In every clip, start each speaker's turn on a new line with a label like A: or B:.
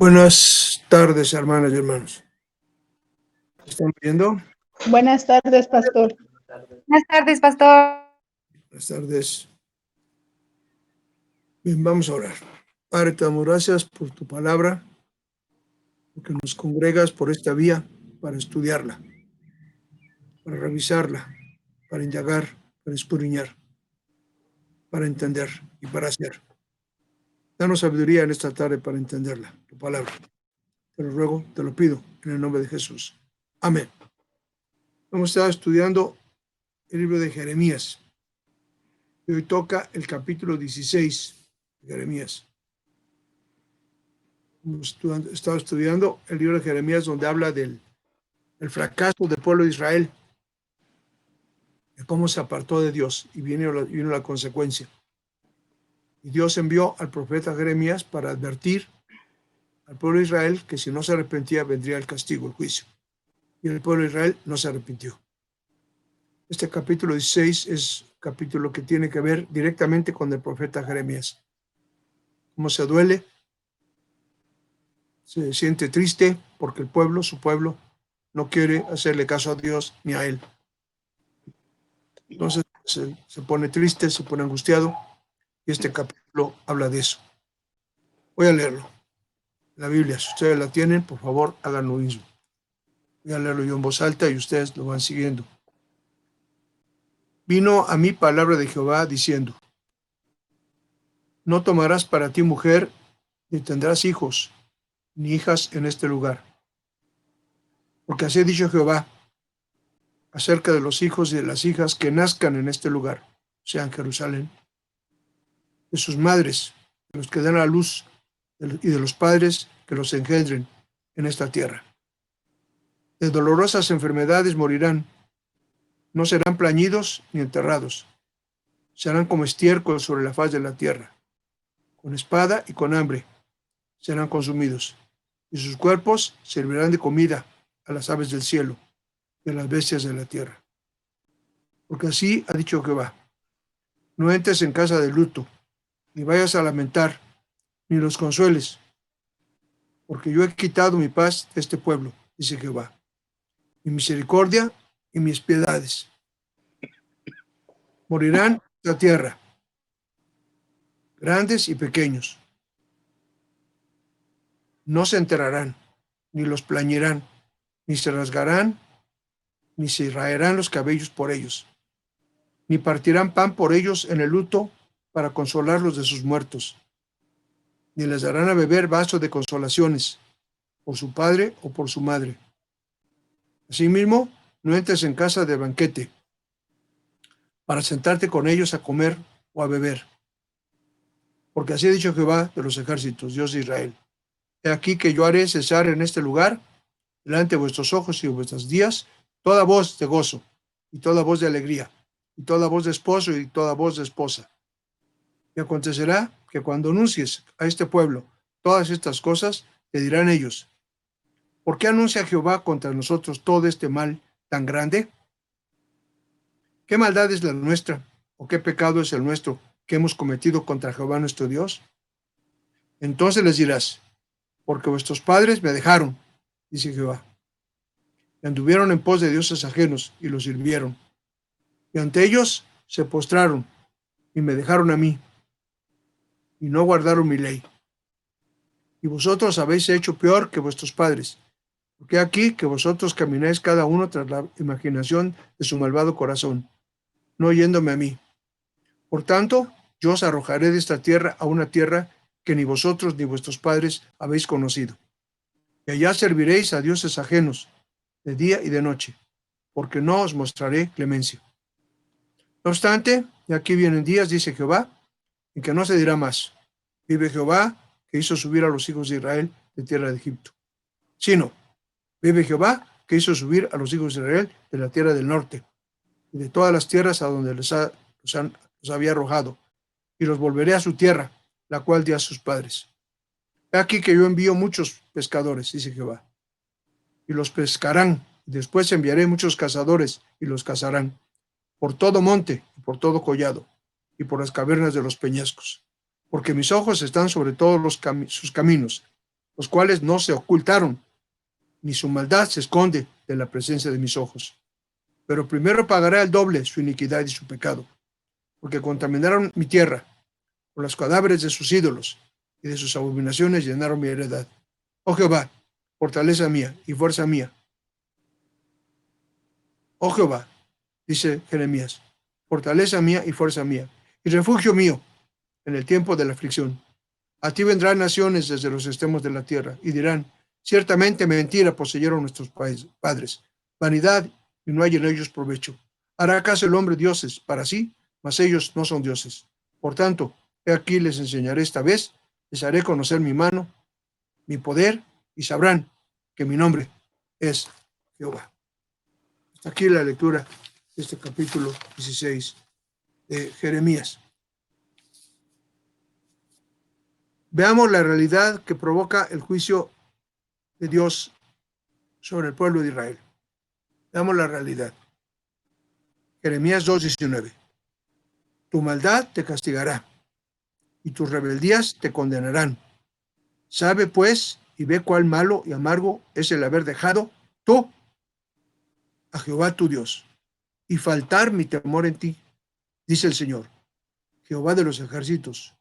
A: Buenas tardes, hermanas y hermanos. ¿Están viendo?
B: Buenas tardes, pastor.
C: Buenas tardes, pastor.
A: Buenas tardes. Bien, vamos a orar. Padre, te damos gracias por tu palabra, porque nos congregas por esta vía para estudiarla, para revisarla, para indagar, para escudriñar, para entender y para hacer. Danos sabiduría en esta tarde para entenderla, tu palabra. Te lo ruego, te lo pido, en el nombre de Jesús. Amén. Hemos estado estudiando el libro de Jeremías. Y hoy toca el capítulo 16 de Jeremías. Hemos estado estudiando el libro de Jeremías, donde habla del fracaso del pueblo de Israel, de cómo se apartó de Dios y vino la consecuencia. Y Dios envió al profeta Jeremías para advertir al pueblo de Israel que si no se arrepentía vendría el castigo, el juicio. Y el pueblo de Israel no se arrepintió. Este capítulo 16 es un capítulo que tiene que ver directamente con el profeta Jeremías. Cómo se duele, se siente triste porque el pueblo, su pueblo, no quiere hacerle caso a Dios ni a él. Entonces se pone triste, se pone angustiado, y este capítulo habla de eso. Voy a leerlo. La Biblia, si ustedes la tienen, por favor, hagan lo mismo. Voy a leerlo yo en voz alta y ustedes lo van siguiendo. Vino a mí palabra de Jehová diciendo: no tomarás para ti mujer, ni tendrás hijos, ni hijas en este lugar. Porque así ha dicho Jehová acerca de los hijos y de las hijas que nazcan en este lugar, o sea, en Jerusalén, de sus madres, de los que dan a luz, y de los padres que los engendren en esta tierra. De dolorosas enfermedades morirán, no serán plañidos ni enterrados, serán como estiércol sobre la faz de la tierra, con espada y con hambre serán consumidos, y sus cuerpos servirán de comida a las aves del cielo y a las bestias de la tierra. Porque así ha dicho Jehová: no entres en casa de luto, ni vayas a lamentar, ni los consueles, porque yo he quitado mi paz de este pueblo, dice Jehová, mi misericordia y mis piedades. Morirán en la tierra, grandes y pequeños. No se enterrarán, ni los plañirán, ni se rasgarán, ni se raerán los cabellos por ellos, ni partirán pan por ellos en el luto para consolarlos de sus muertos, ni les darán a beber vaso de consolaciones, por su padre o por su madre. Asimismo, no entres en casa de banquete, para sentarte con ellos a comer o a beber. Porque así ha dicho Jehová de los ejércitos, Dios de Israel: he aquí que yo haré cesar en este lugar, delante de vuestros ojos y de vuestros días, toda voz de gozo, y toda voz de alegría, y toda voz de esposo y toda voz de esposa. Y acontecerá que cuando anuncies a este pueblo todas estas cosas, te dirán ellos: ¿por qué anuncia Jehová contra nosotros todo este mal tan grande? ¿Qué maldad es la nuestra, o qué pecado es el nuestro que hemos cometido contra Jehová nuestro Dios? Entonces les dirás: porque vuestros padres me dejaron, dice Jehová, y anduvieron en pos de dioses ajenos y los sirvieron, y ante ellos se postraron y me dejaron a mí, y no guardaron mi ley. Y vosotros habéis hecho peor que vuestros padres, porque aquí que vosotros camináis cada uno tras la imaginación de su malvado corazón, no oyéndome a mí. Por tanto, yo os arrojaré de esta tierra a una tierra que ni vosotros ni vuestros padres habéis conocido. Y allá serviréis a dioses ajenos, de día y de noche, porque no os mostraré clemencia. No obstante, y aquí vienen días, dice Jehová, en que no se dirá más: vive Jehová, que hizo subir a los hijos de Israel de tierra de Egipto. Sino, vive Jehová, que hizo subir a los hijos de Israel de la tierra del norte, y de todas las tierras a donde los había arrojado, y los volveré a su tierra, la cual di a sus padres. He aquí que yo envío muchos pescadores, dice Jehová, y los pescarán, y después enviaré muchos cazadores, y los cazarán, por todo monte, y por todo collado, y por las cavernas de los peñascos, porque mis ojos están sobre todos sus caminos, los cuales no se ocultaron, ni su maldad se esconde de la presencia de mis ojos. Pero primero pagará el doble su iniquidad y su pecado, porque contaminaron mi tierra con los cadáveres de sus ídolos, y de sus abominaciones llenaron mi heredad. Oh Jehová, fortaleza mía y fuerza mía. Oh Jehová, dice Jeremías, fortaleza mía y fuerza mía, y refugio mío en el tiempo de la aflicción. A ti vendrán naciones desde los extremos de la tierra, y dirán, ciertamente mentira poseyeron nuestros padres, vanidad, y no hay en ellos provecho. ¿Hará acaso el hombre dioses para sí? Mas ellos no son dioses. Por tanto, he aquí les enseñaré esta vez, les haré conocer mi mano, mi poder, y sabrán que mi nombre es Jehová. Hasta aquí la lectura de este capítulo 16 de Jeremías. Veamos la realidad que provoca el juicio de Dios sobre el pueblo de Israel. Veamos la realidad. Jeremías 2:19. Tu maldad te castigará y tus rebeldías te condenarán. Sabe pues y ve cuál malo y amargo es el haber dejado tú a Jehová tu Dios y faltar mi temor en ti, dice el Señor, Jehová de los ejércitos.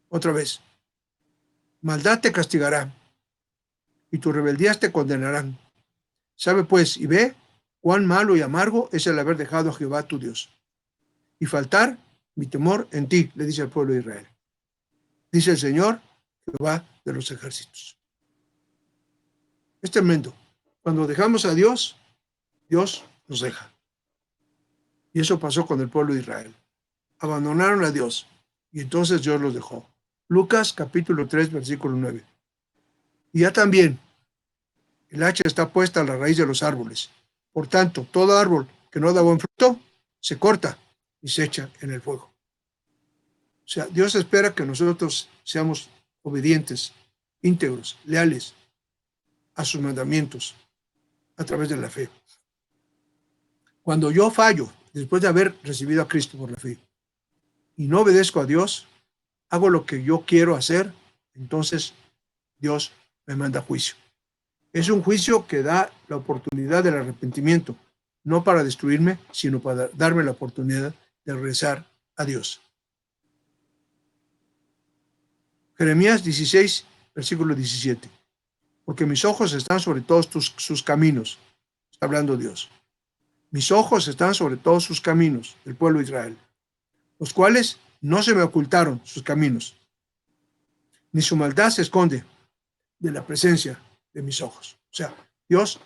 A: Otra vez, maldad te castigará y tus rebeldías te condenarán. Sabe pues y ve cuán malo y amargo es el haber dejado a Jehová tu Dios y faltar mi temor en ti, le dice al pueblo de Israel. Dice el Señor, Jehová de los ejércitos. Es tremendo. Cuando dejamos a Dios, Dios nos deja. Y eso pasó con el pueblo de Israel. Abandonaron a Dios y entonces Dios los dejó. Lucas capítulo 3, versículo 9. Y ya también el hacha está puesta a la raíz de los árboles. Por tanto, todo árbol que no da buen fruto se corta y se echa en el fuego. O sea, Dios espera que nosotros seamos obedientes, íntegros, leales a sus mandamientos a través de la fe. Cuando yo fallo, después de haber recibido a Cristo por la fe, y no obedezco a Dios, hago lo que yo quiero hacer, entonces Dios me manda juicio. Es un juicio que da la oportunidad del arrepentimiento, no para destruirme, sino para darme la oportunidad de regresar a Dios. Jeremías 16, versículo 17. Porque mis ojos están sobre todos sus caminos. Está hablando Dios. Mis ojos están sobre todos sus caminos, el pueblo de Israel, los cuales no se me ocultaron sus caminos, ni su maldad se esconde de la presencia de mis ojos. O sea, Dios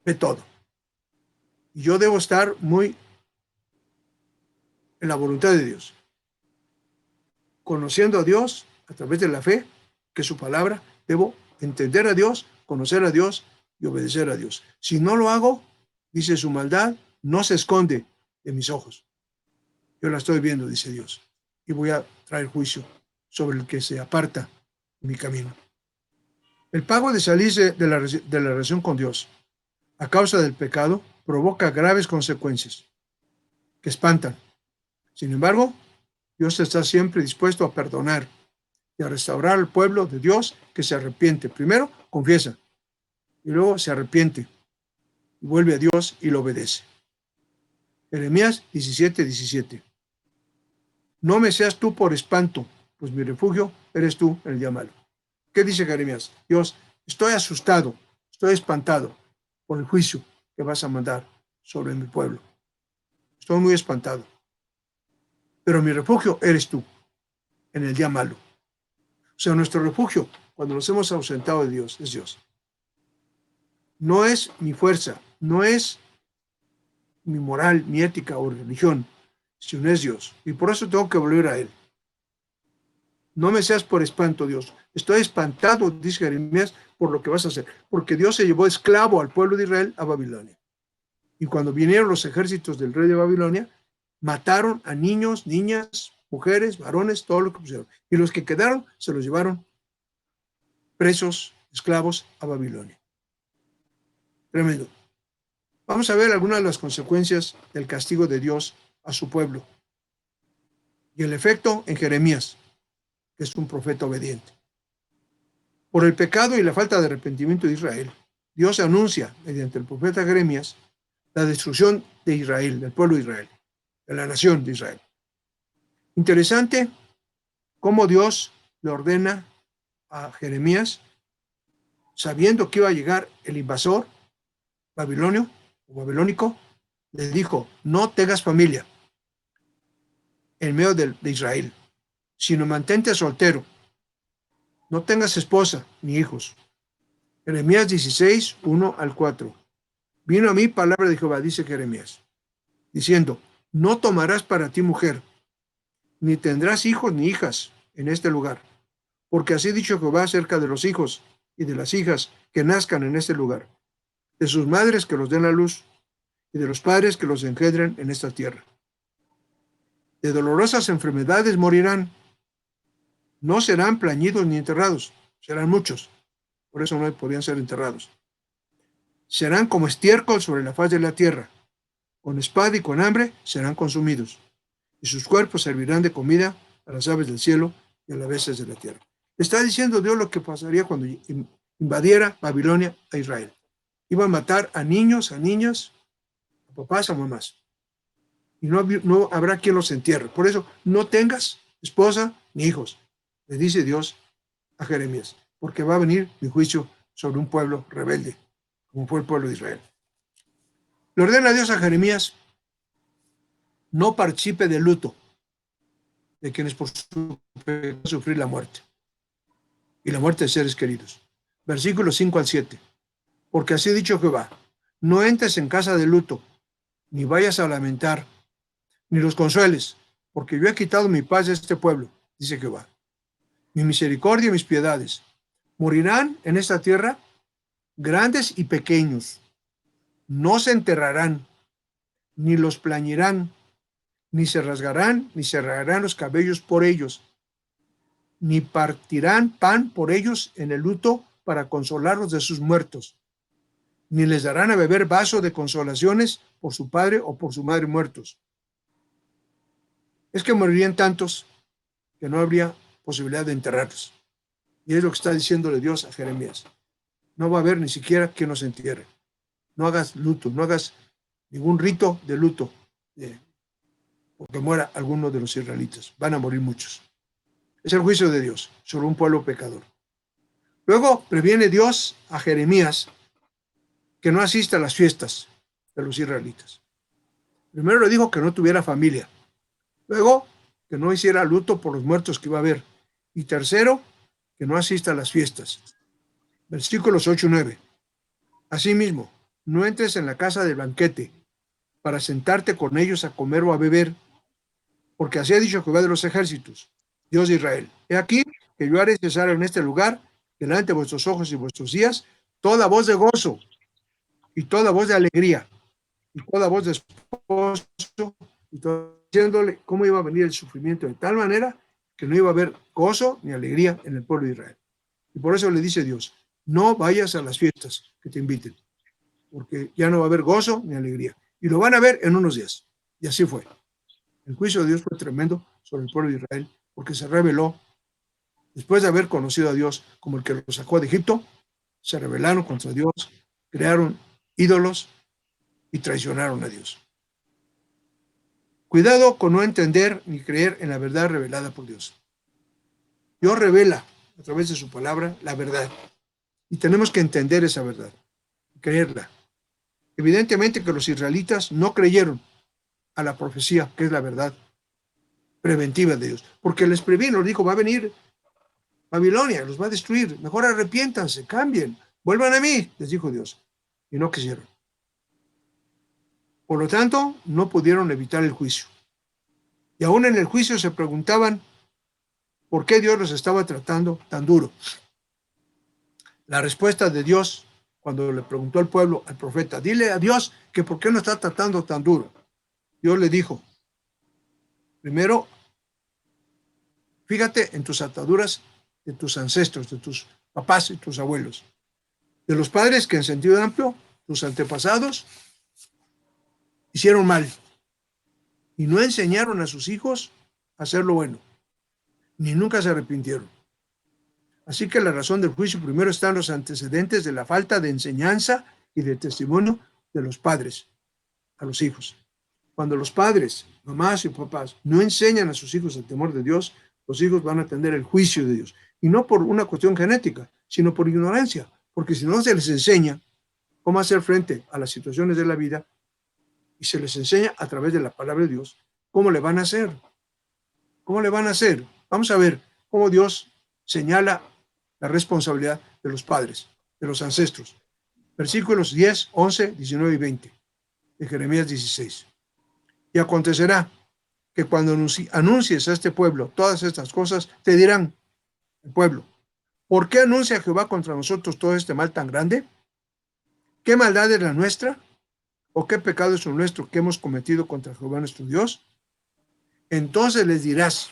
A: ve todo. Y yo debo estar muy en la voluntad de Dios, conociendo a Dios a través de la fe, que es su palabra. Debo entender a Dios, conocer a Dios y obedecer a Dios. Si no lo hago, dice, su maldad no se esconde de mis ojos. Yo la estoy viendo, dice Dios, y voy a traer juicio sobre el que se aparta de mi camino. El pago de salirse de la relación con Dios a causa del pecado provoca graves consecuencias que espantan. Sin embargo, Dios está siempre dispuesto a perdonar y a restaurar al pueblo de Dios que se arrepiente. Primero, confiesa, y luego se arrepiente, y vuelve a Dios y lo obedece. Jeremías 17:17. No me seas tú por espanto, pues mi refugio eres tú en el día malo. ¿Qué dice Jeremías? Dios, estoy asustado, estoy espantado por el juicio que vas a mandar sobre mi pueblo. Estoy muy espantado. Pero mi refugio eres tú en el día malo. O sea, nuestro refugio, cuando nos hemos ausentado de Dios, es Dios. No es mi fuerza, no es mi moral, mi ética o religión, sino es Dios. Y por eso tengo que volver a Él. No me seas por espanto, Dios. Estoy espantado, dice Jeremías, por lo que vas a hacer. Porque Dios se llevó esclavo al pueblo de Israel a Babilonia. Y cuando vinieron los ejércitos del rey de Babilonia, mataron a niños, niñas, mujeres, varones, todo lo que pusieron. Y los que quedaron se los llevaron presos, esclavos a Babilonia. Tremendo. Vamos a ver algunas de las consecuencias del castigo de Dios a su pueblo. Y el efecto en Jeremías, que es un profeta obediente. Por el pecado y la falta de arrepentimiento de Israel, Dios anuncia mediante el profeta Jeremías la destrucción de Israel, del pueblo de Israel, de la nación de Israel. Interesante cómo Dios le ordena a Jeremías, sabiendo que iba a llegar el invasor babilonio o babilónico, le dijo: no tengas familia en medio de Israel, sino mantente soltero, no tengas esposa ni hijos. Jeremías 16, 1 al 4. Vino a mí palabra de Jehová, dice Jeremías, diciendo: no tomarás para ti mujer, ni tendrás hijos ni hijas en este lugar, porque así ha dicho Jehová acerca de los hijos y de las hijas que nazcan en este lugar, de sus madres que los den a luz, y de los padres que los engendren en esta tierra. De dolorosas enfermedades morirán, no serán plañidos ni enterrados, serán muchos, por eso no podían ser enterrados. Serán como estiércol sobre la faz de la tierra, con espada y con hambre serán consumidos, y sus cuerpos servirán de comida a las aves del cielo y a las bestias de la tierra. Está diciendo Dios lo que pasaría cuando invadiera Babilonia a Israel. Iba a matar a niños, a niñas, a papás, a mamás. Y no habrá quien los entierre. Por eso, no tengas esposa ni hijos, le dice Dios a Jeremías, porque va a venir mi juicio sobre un pueblo rebelde, como fue el pueblo de Israel. Le ordena a Dios a Jeremías: no participe del luto de quienes por su pecado sufrir la muerte y la muerte de seres queridos. Versículos 5 al 7. Porque así ha dicho Jehová: no entres en casa de luto, ni vayas a lamentar, ni los consueles, porque yo he quitado mi paz de este pueblo, dice Jehová. Mi misericordia y mis piedades morirán en esta tierra, grandes y pequeños. No se enterrarán, ni los plañirán, ni se rasgarán, ni se raerán los cabellos por ellos, ni partirán pan por ellos en el luto para consolarlos de sus muertos, ni les darán a beber vaso de consolaciones por su padre o por su madre muertos. Es que morirían tantos que no habría posibilidad de enterrarlos. Y es lo que está diciéndole Dios a Jeremías. No va a haber ni siquiera quien los entierre. No hagas luto, no hagas ningún rito de luto, porque muera alguno de los israelitas. Van a morir muchos. Es el juicio de Dios sobre un pueblo pecador. Luego previene Dios a Jeremías que no asista a las fiestas de los israelitas. Primero le dijo que no tuviera familia. Luego, que no hiciera luto por los muertos que iba a haber. Y tercero, que no asista a las fiestas. Versículos 8 y 9. Asimismo, no entres en la casa del banquete para sentarte con ellos a comer o a beber, porque así ha dicho Jehová de los ejércitos, Dios de Israel. He aquí que yo haré cesar en este lugar, delante de vuestros ojos y vuestros días, toda voz de gozo y toda voz de alegría y toda voz de esposo, y todo, diciéndole cómo iba a venir el sufrimiento de tal manera que no iba a haber gozo ni alegría en el pueblo de Israel. Y por eso le dice Dios: no vayas a las fiestas que te inviten, porque ya no va a haber gozo ni alegría. Y lo van a ver en unos días. Y así fue. El juicio de Dios fue tremendo sobre el pueblo de Israel, porque se rebeló. Después de haber conocido a Dios como el que los sacó de Egipto, se rebelaron contra Dios, crearon ídolos y traicionaron a Dios. Cuidado con no entender ni creer en la verdad revelada por Dios. Dios revela a través de su palabra la verdad. Y tenemos que entender esa verdad, creerla. Evidentemente que los israelitas no creyeron a la profecía, que es la verdad preventiva de Dios, porque les previno, dijo: va a venir Babilonia, los va a destruir, mejor arrepiéntanse, cambien, vuelvan a mí, les dijo Dios, y no quisieron. Por lo tanto, no pudieron evitar el juicio. Y aún en el juicio se preguntaban por qué Dios los estaba tratando tan duro. La respuesta de Dios, cuando le preguntó al pueblo, al profeta: dile a Dios que por qué no está tratando tan duro. Dios le dijo: primero, fíjate en tus ataduras de tus ancestros, de tus papás y tus abuelos, de los padres que en sentido amplio, tus antepasados, hicieron mal y no enseñaron a sus hijos a hacer lo bueno, ni nunca se arrepintieron. Así que la razón del juicio primero están los antecedentes de la falta de enseñanza y de testimonio de los padres a los hijos. Cuando los padres, mamás y papás, no enseñan a sus hijos el temor de Dios, los hijos van a tener el juicio de Dios. Y no por una cuestión genética, sino por ignorancia. Porque si no se les enseña cómo hacer frente a las situaciones de la vida y se les enseña a través de la palabra de Dios, ¿cómo le van a hacer? ¿Cómo le van a hacer? Vamos a ver cómo Dios señala la responsabilidad de los padres, de los ancestros. Versículos 10, 11, 19 y 20 de Jeremías 16. Y acontecerá que cuando anuncies a este pueblo todas estas cosas, te dirán, el pueblo, ¿por qué anuncia Jehová contra nosotros todo este mal tan grande? ¿Qué maldad es la nuestra? ¿O qué pecado es el nuestro que hemos cometido contra Jehová nuestro Dios? Entonces les dirás,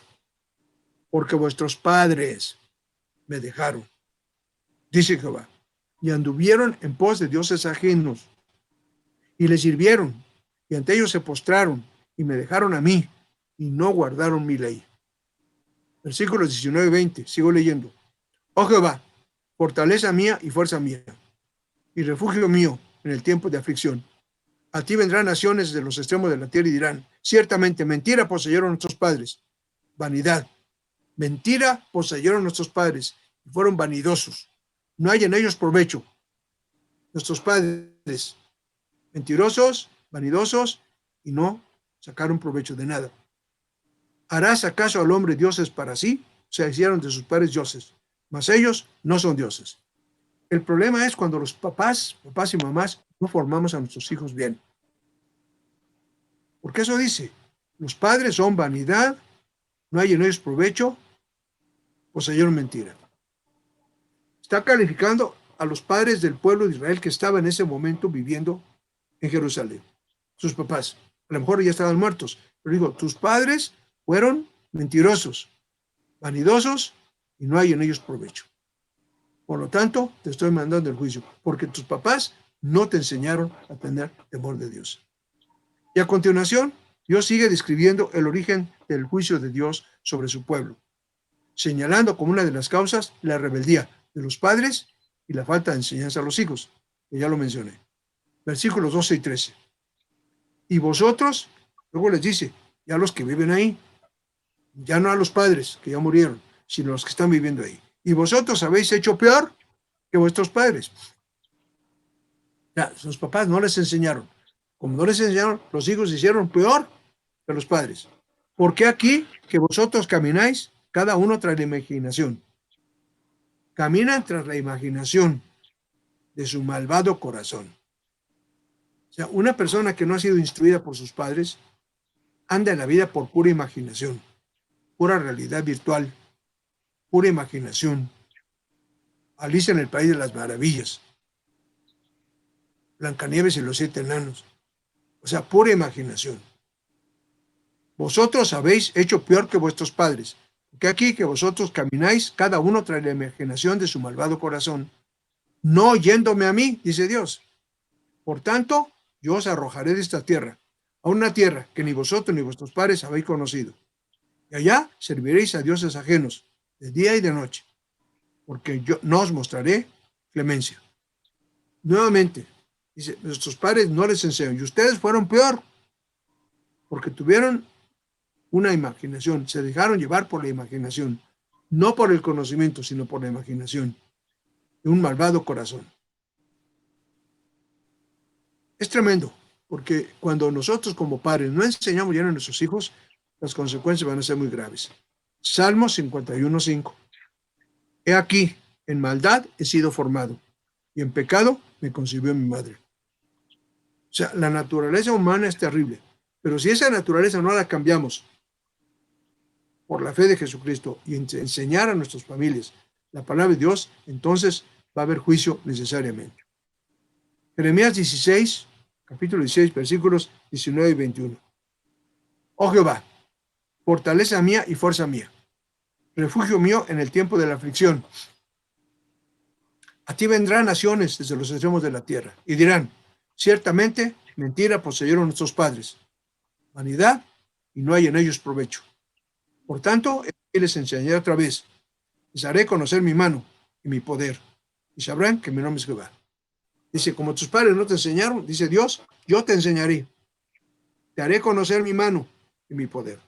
A: porque vuestros padres me dejaron, dice Jehová, y anduvieron en pos de dioses ajenos, y les sirvieron, y ante ellos se postraron, y me dejaron a mí, y no guardaron mi ley. Versículos 19 y 20, sigo leyendo. Oh Jehová, fortaleza mía y fuerza mía, y refugio mío en el tiempo de aflicción. A ti vendrán naciones de los extremos de la tierra y dirán, ciertamente mentira poseyeron nuestros padres, vanidad. Mentira poseyeron nuestros padres y fueron vanidosos. No hay en ellos provecho. Nuestros padres, mentirosos, vanidosos, y no sacaron provecho de nada. ¿Harás acaso al hombre dioses para sí? Se hicieron de sus padres dioses, mas ellos no son dioses. El problema es cuando los papás y mamás, no formamos a nuestros hijos bien. Porque eso dice, los padres son vanidad, no hay en ellos provecho, poseyeron mentira. Está calificando a los padres del pueblo de Israel que estaba en ese momento viviendo en Jerusalén. Sus papás, a lo mejor ya estaban muertos, pero digo, tus padres fueron mentirosos, vanidosos, y no hay en ellos provecho. Por lo tanto, te estoy mandando el juicio, porque tus papás no te enseñaron a tener temor de Dios. Y a continuación, Dios sigue describiendo el origen del juicio de Dios sobre su pueblo, señalando como una de las causas la rebeldía de los padres y la falta de enseñanza a los hijos, que ya lo mencioné. Versículos 12 y 13. Y vosotros, luego les dice, ya los que viven ahí, ya no a los padres que ya murieron, sino a los que están viviendo ahí. Y vosotros habéis hecho peor que vuestros padres. Ya, sus papás no les enseñaron. Como no les enseñaron, los hijos hicieron peor que los padres. Porque aquí que vosotros camináis, cada uno tras la imaginación. Caminan tras la imaginación de su malvado corazón. O sea, una persona que no ha sido instruida por sus padres anda en la vida por pura imaginación, pura realidad virtual, pura imaginación. Alicia en el País de las Maravillas, Blancanieves y los 7 enanos. O sea, pura imaginación. Vosotros habéis hecho peor que vuestros padres, porque aquí que vosotros camináis, cada uno tras la imaginación de su malvado corazón, no oyéndome a mí, dice Dios. Por tanto, yo os arrojaré de esta tierra, a una tierra que ni vosotros ni vuestros padres habéis conocido. Y allá serviréis a dioses ajenos, de día y de noche, porque yo no os mostraré clemencia. Nuevamente, dice, nuestros padres no les enseñan, y ustedes fueron peor, porque tuvieron una imaginación, se dejaron llevar por la imaginación, no por el conocimiento, sino por la imaginación de un malvado corazón. Es tremendo, porque cuando nosotros como padres no enseñamos bien a nuestros hijos, las consecuencias van a ser muy graves. Salmo 51:5. He aquí, en maldad he sido formado, y en pecado me concibió mi madre. O sea, la naturaleza humana es terrible, pero si esa naturaleza no la cambiamos por la fe de Jesucristo y enseñar a nuestras familias la palabra de Dios, entonces va a haber juicio necesariamente. Jeremías 16, capítulo 16, versículos 19 y 21. Oh Jehová, fortaleza mía y fuerza mía, refugio mío en el tiempo de la aflicción. A ti vendrán naciones desde los extremos de la tierra y dirán, ciertamente mentira poseyeron nuestros padres, vanidad, y no hay en ellos provecho. Por tanto, les enseñaré otra vez, Les haré conocer mi mano y mi poder, y sabrán que mi nombre es Jehová. Dice, como tus padres no te enseñaron, dice Dios, yo te enseñaré. Te haré conocer mi mano y mi poder.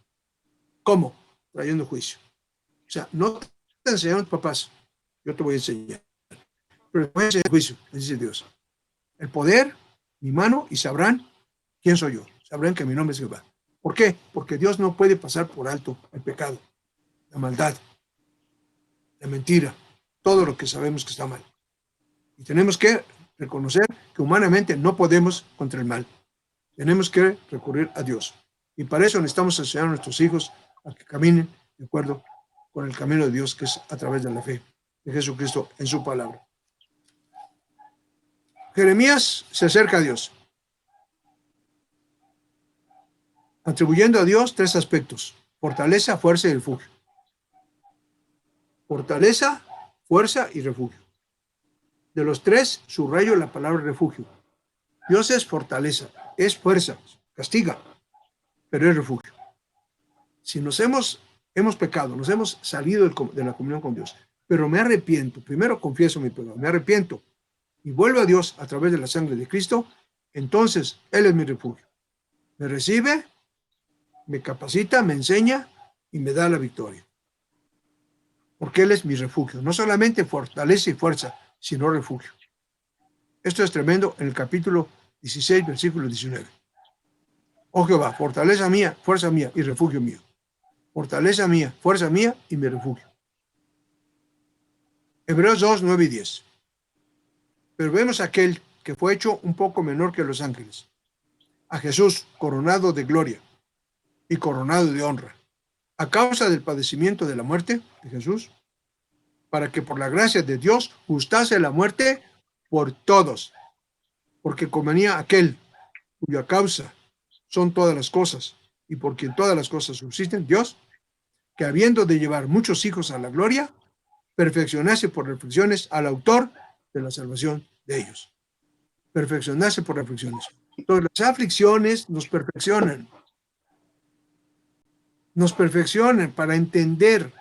A: ¿Cómo? Trayendo juicio. O sea, no te enseñaron tus papás, yo te voy a enseñar. Pero te voy a enseñar el juicio, dice Dios. El poder, mi mano, y sabrán quién soy yo. Sabrán que mi nombre es Jehová. ¿Por qué? Porque Dios no puede pasar por alto el pecado, la maldad, la mentira, todo lo que sabemos que está mal. Y tenemos que reconocer que humanamente no podemos contra el mal. Tenemos que recurrir a Dios. Y para eso necesitamos enseñar a nuestros hijos a que caminen de acuerdo con el camino de Dios, que es a través de la fe de Jesucristo en su palabra. Jeremías se acerca a Dios, atribuyendo a Dios tres aspectos: fortaleza, fuerza y refugio. Fortaleza, fuerza y refugio. De los tres, subrayo la palabra refugio. Dios es fortaleza, es fuerza, castiga, pero es refugio. Si hemos pecado, nos hemos salido de la comunión con Dios, pero me arrepiento, primero confieso mi pecado, me arrepiento y vuelvo a Dios a través de la sangre de Cristo, entonces Él es mi refugio. Me recibe, me capacita, me enseña y me da la victoria. Porque Él es mi refugio, no solamente fortaleza y fuerza, sino refugio. Esto es tremendo en el capítulo 16, versículo 19. Oh Jehová, fortaleza mía, fuerza mía y refugio mío. Fortaleza mía, fuerza mía y mi refugio. Hebreos 2, 9 y 10. Pero vemos a aquel que fue hecho un poco menor que los ángeles, a Jesús coronado de gloria y coronado de honra, a causa del padecimiento de la muerte de Jesús, para que por la gracia de Dios gustase la muerte por todos, porque convenía aquel cuya causa son todas las cosas, y por quien todas las cosas subsisten, Dios, que habiendo de llevar muchos hijos a la gloria, perfeccionase por reflexiones al autor de la salvación de ellos. Perfeccionarse por reflexiones. Entonces, las aflicciones nos perfeccionan para entender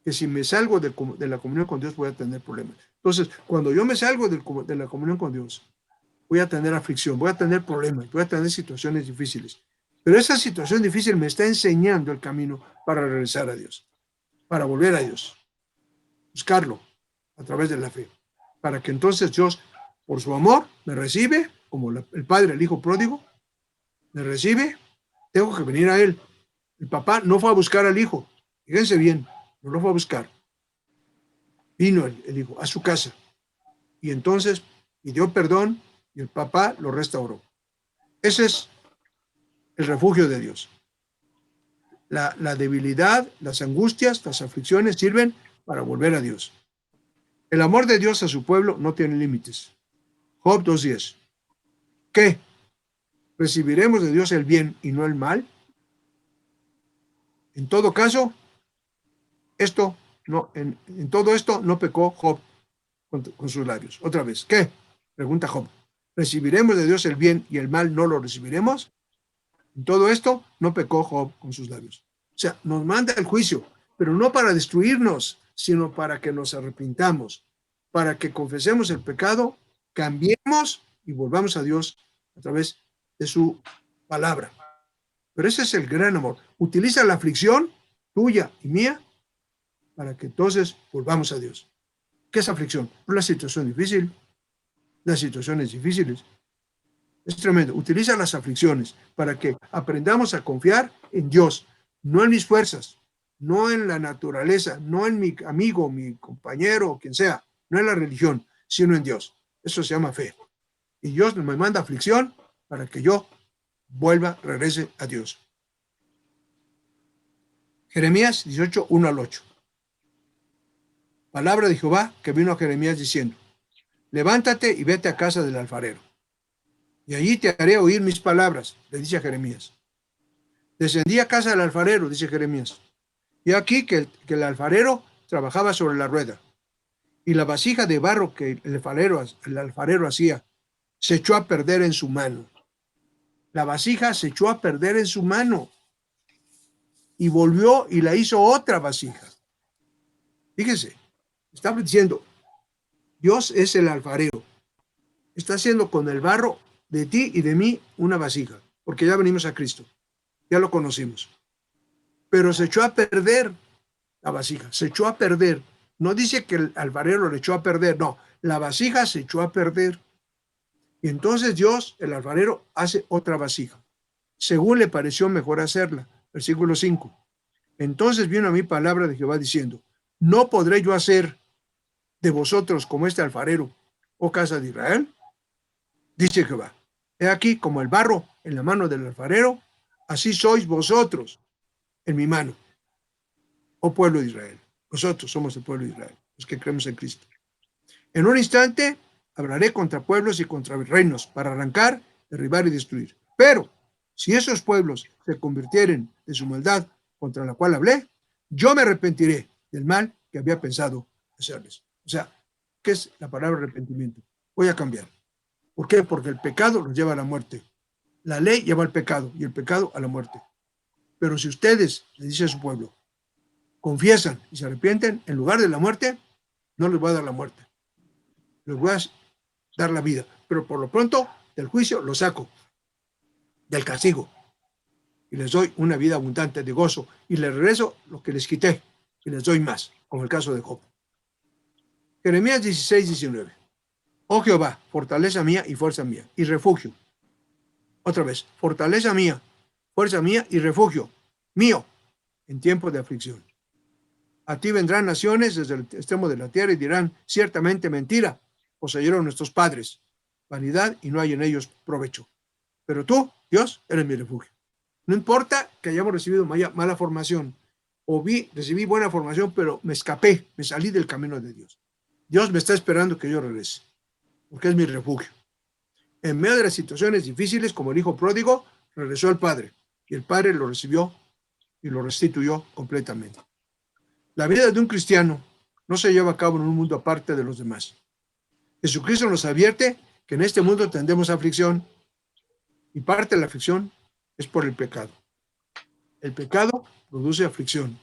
A: que si me salgo de la comunión con Dios voy a tener problemas. Entonces, cuando yo me salgo de la comunión con Dios, voy a tener aflicción, voy a tener problemas, voy a tener situaciones difíciles. Pero esa situación difícil me está enseñando el camino para regresar a Dios, para volver a Dios, buscarlo a través de la fe, para que entonces Dios, por su amor, me recibe, como el padre, el hijo pródigo, me recibe, tengo que venir a él. El papá no fue a buscar al hijo, fíjense bien, no lo fue a buscar. Vino el hijo a su casa y entonces pidió perdón y el papá lo restauró. Ese es el refugio de Dios. La debilidad, las angustias, las aflicciones sirven para volver a Dios. El amor de Dios a su pueblo no tiene límites. Job 2:10. ¿Qué? ¿Recibiremos de Dios el bien y no el mal? En todo caso, en todo esto no pecó Job con sus labios. Otra vez, ¿qué? Pregunta Job. ¿Recibiremos de Dios el bien y el mal no lo recibiremos? En todo esto no pecó Job con sus labios. O sea, nos manda el juicio, pero no para destruirnos, sino para que nos arrepintamos, para que confesemos el pecado, cambiemos y volvamos a Dios a través de su palabra. Pero ese es el gran amor. Utiliza la aflicción tuya y mía para que entonces volvamos a Dios. ¿Qué es aflicción? Una situación difícil, las situaciones difíciles. Es tremendo. Utiliza las aflicciones para que aprendamos a confiar en Dios, no en mis fuerzas, no en la naturaleza, no en mi amigo, mi compañero, quien sea, no en la religión, sino en Dios. Eso se llama fe. Y Dios me manda aflicción para que yo regrese a Dios. Jeremías 18, 1 al 8. Palabra de Jehová que vino a Jeremías diciendo: levántate y vete a casa del alfarero, y allí te haré oír mis palabras, le dice a Jeremías. Descendí a casa del alfarero, dice Jeremías, y aquí que el alfarero trabajaba sobre la rueda, y la vasija de barro que el alfarero hacía se echó a perder en su mano. La vasija se echó a perder en su mano, y volvió y la hizo otra vasija. Fíjense, está diciendo, Dios es el alfarero. Está haciendo con el barro de ti y de mí una vasija, porque ya venimos a Cristo, ya lo conocimos. Pero se echó a perder la vasija, se echó a perder. No dice que el alfarero lo echó a perder, no, la vasija se echó a perder. Y entonces Dios, el alfarero, hace otra vasija, según le pareció mejor hacerla. Versículo 5. Entonces vino a mí palabra de Jehová diciendo, ¿no podré yo hacer de vosotros como este alfarero, oh casa de Israel? Dice Jehová, he aquí como el barro en la mano del alfarero, así sois vosotros en mi mano, oh pueblo de Israel. Nosotros somos el pueblo de Israel, los que creemos en Cristo. En un instante hablaré contra pueblos y contra reinos para arrancar, derribar y destruir. Pero si esos pueblos se convirtieren de su maldad contra la cual hablé, yo me arrepentiré del mal que había pensado hacerles. O sea, ¿qué es la palabra arrepentimiento? Voy a cambiar. ¿Por qué? Porque el pecado los lleva a la muerte. La ley lleva al pecado y el pecado a la muerte. Pero si ustedes, le dice a su pueblo, confiesan y se arrepienten, en lugar de la muerte, no les voy a dar la muerte. Les voy a dar la vida. Pero por lo pronto, del juicio los saco, del castigo. Y les doy una vida abundante de gozo. Y les regreso lo que les quité. Y les doy más, como el caso de Job. Jeremías 16, 19. Oh Jehová, fortaleza mía y fuerza mía, y refugio. Otra vez, fortaleza mía, fuerza mía y refugio mío en tiempo de aflicción. A ti vendrán naciones desde el extremo de la tierra y dirán, ciertamente mentira, poseyeron nuestros padres, vanidad y no hay en ellos provecho. Pero tú, Dios, eres mi refugio. No importa que hayamos recibido mala formación, o recibí buena formación, pero me escapé, me salí del camino de Dios. Dios me está esperando que yo regrese, porque es mi refugio. En medio de las situaciones difíciles, como el hijo pródigo, regresó el padre, y el padre lo recibió y lo restituyó completamente. La vida de un cristiano no se lleva a cabo en un mundo aparte de los demás. Jesucristo nos advierte que en este mundo tendremos aflicción, y parte de la aflicción es por el pecado. El pecado produce aflicción.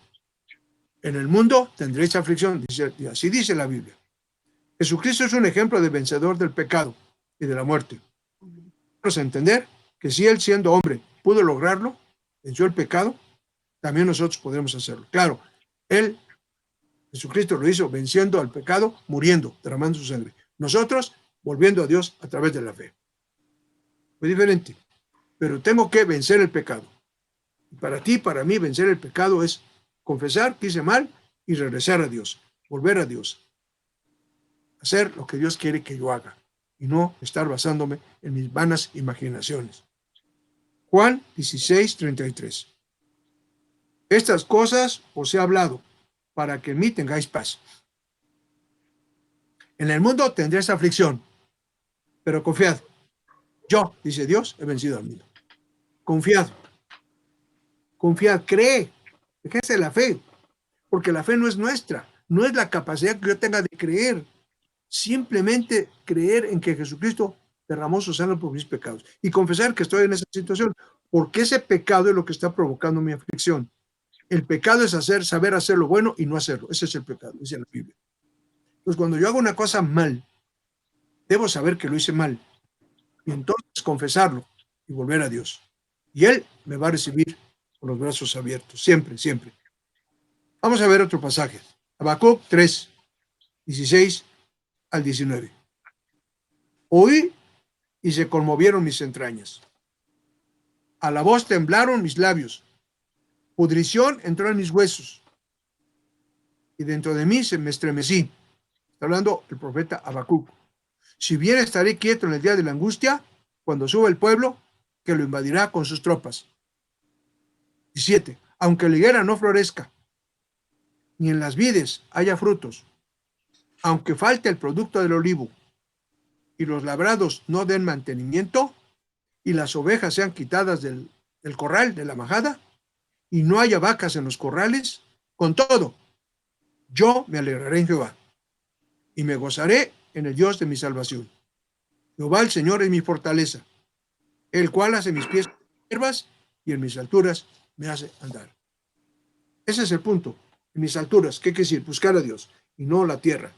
A: En el mundo tendréis aflicción, así dice la Biblia. Jesucristo es un ejemplo de vencedor del pecado y de la muerte. Vamos a entender que si Él, siendo hombre, pudo lograrlo, venció el pecado, también nosotros podremos hacerlo. Claro, Él, Jesucristo, lo hizo venciendo al pecado, muriendo, derramando su sangre. Nosotros, volviendo a Dios a través de la fe. Muy diferente. Pero tengo que vencer el pecado. Y para ti, para mí, vencer el pecado es confesar que hice mal y regresar a Dios, volver a Dios. Hacer lo que Dios quiere que yo haga y no estar basándome en mis vanas imaginaciones. Juan 16, 33. Estas cosas os he hablado para que en mí tengáis paz. En el mundo tendréis aflicción, pero confiad. Yo, dice Dios, he vencido al mundo. Confiad. Confiad, cree. Ejerce la fe, porque la fe no es nuestra, no es la capacidad que yo tenga de creer. Simplemente creer en que Jesucristo derramó su sangre por mis pecados y confesar que estoy en esa situación, porque ese pecado es lo que está provocando mi aflicción. El pecado es saber hacer lo bueno y no hacerlo. Ese es el pecado, dice la Biblia. Entonces, cuando yo hago una cosa mal, debo saber que lo hice mal y entonces confesarlo y volver a Dios. Y Él me va a recibir con los brazos abiertos, siempre, siempre. Vamos a ver otro pasaje. Habacuc 3, 16 al 19. Oí y se conmovieron mis entrañas. A la voz temblaron mis labios. Pudrición entró en mis huesos. Y dentro de mí se me estremecí. Está hablando el profeta Habacuc. Si bien estaré quieto en el día de la angustia, cuando suba el pueblo, que lo invadirá con sus tropas. 17. Aunque la higuera no florezca, ni en las vides haya frutos, aunque falte el producto del olivo, y los labrados no den mantenimiento, y las ovejas sean quitadas del corral, de la majada, y no haya vacas en los corrales, con todo, yo me alegraré en Jehová, y me gozaré en el Dios de mi salvación. Jehová el Señor es mi fortaleza, el cual hace mis pies hierbas y en mis alturas me hace andar. Ese es el punto. en mis alturas. ¿Qué quiere decir? Buscar a Dios y no la tierra.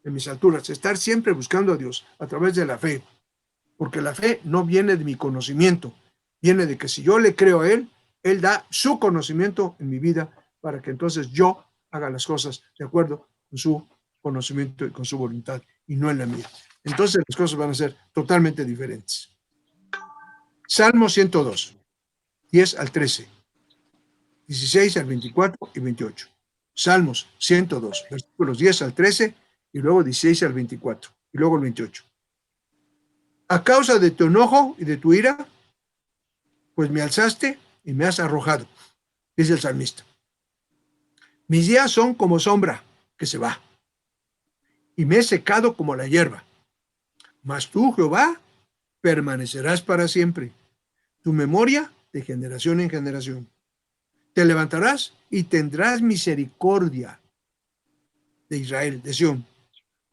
A: En mis alturas, estar siempre buscando a Dios a través de la fe, porque la fe no viene de mi conocimiento, viene de que si yo le creo a Él, Él da su conocimiento en mi vida para que entonces yo haga las cosas de acuerdo con su conocimiento y con su voluntad y no en la mía. Entonces las cosas van a ser totalmente diferentes. Salmo 102, 10 al 13, 16 al 24 y 28. Salmos 102, versículos 10 al 13 y luego 16 al 24 y luego el 28. A causa de tu enojo y de tu ira, pues me alzaste y me has arrojado, dice el salmista. Mis días son como sombra que se va, y me he secado como la hierba. Mas tú, Jehová, permanecerás para siempre. Tu memoria de generación en generación. Te levantarás y tendrás misericordia de Israel, de Sión,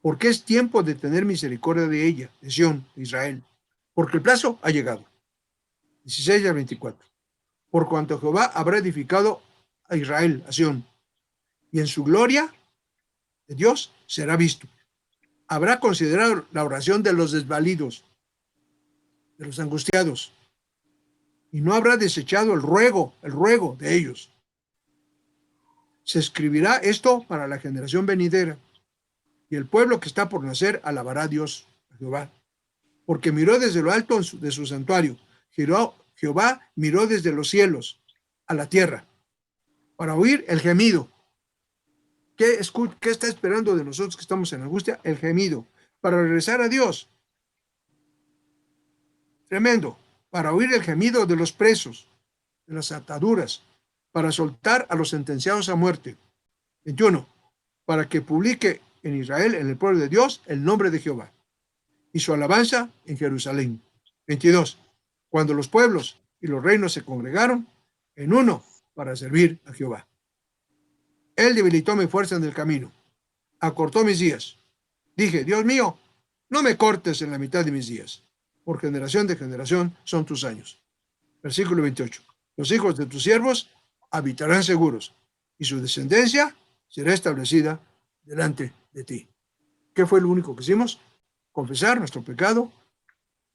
A: porque es tiempo de tener misericordia de ella, de Sión, de Israel, porque el plazo ha llegado. 16 al 24. Por cuanto Jehová habrá edificado a Israel, a Sión, y en su gloria de Dios será visto. Habrá considerado la oración de los desvalidos, de los angustiados, y no habrá desechado el ruego de ellos. Se escribirá esto para la generación venidera, y el pueblo que está por nacer alabará a Dios, a Jehová, porque miró desde lo alto de su santuario. Jehová miró desde los cielos a la tierra para oír el gemido. ¿Qué está esperando de nosotros que estamos en angustia? El gemido, para regresar a Dios. Tremendo, para oír el gemido de los presos, de las ataduras, para soltar a los sentenciados a muerte. 21, para que publique en Israel, en el pueblo de Dios, el nombre de Jehová y su alabanza en Jerusalén. 22, cuando los pueblos y los reinos se congregaron en uno para servir a Jehová. Él debilitó mi fuerza en el camino, acortó mis días. Dije, Dios mío, no me cortes en la mitad de mis días. Por generación de generación son tus años. Versículo 28. Los hijos de tus siervos habitarán seguros y su descendencia será establecida delante de ti. ¿Qué fue lo único que hicimos? Confesar nuestro pecado,